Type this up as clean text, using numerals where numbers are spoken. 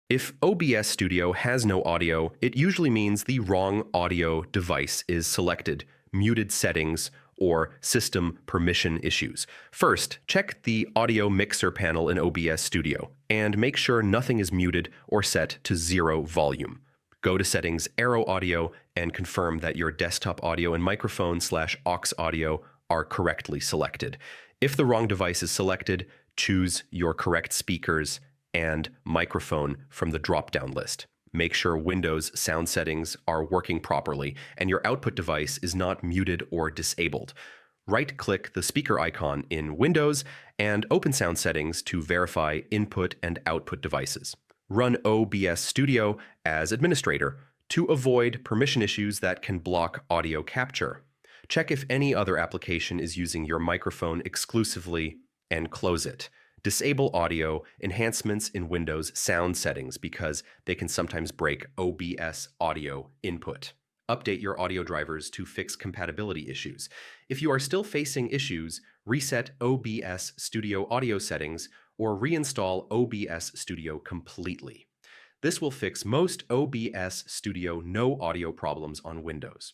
If OBS Studio has no audio, it usually means the wrong audio device is selected, muted settings, or system permission issues. First, check the audio mixer panel in OBS Studio and make sure nothing is muted or set to 0 volume. Go to Settings, Arrow Audio, and confirm that your desktop audio and microphone/aux audio are correctly selected. If the wrong device is selected, choose your correct speakers and microphone from the drop-down list. Make sure Windows sound settings are working properly and your output device is not muted or disabled. Right-click the speaker icon in Windows and open sound settings to verify input and output devices. Run OBS Studio as administrator to avoid permission issues that can block audio capture. Check if any other application is using your microphone exclusively and close it. Disable audio enhancements in Windows sound settings because they can sometimes break OBS audio input. Update your audio drivers to fix compatibility issues. If you are still facing issues, reset OBS Studio audio settings or reinstall OBS Studio completely. This will fix most OBS Studio no audio problems on Windows.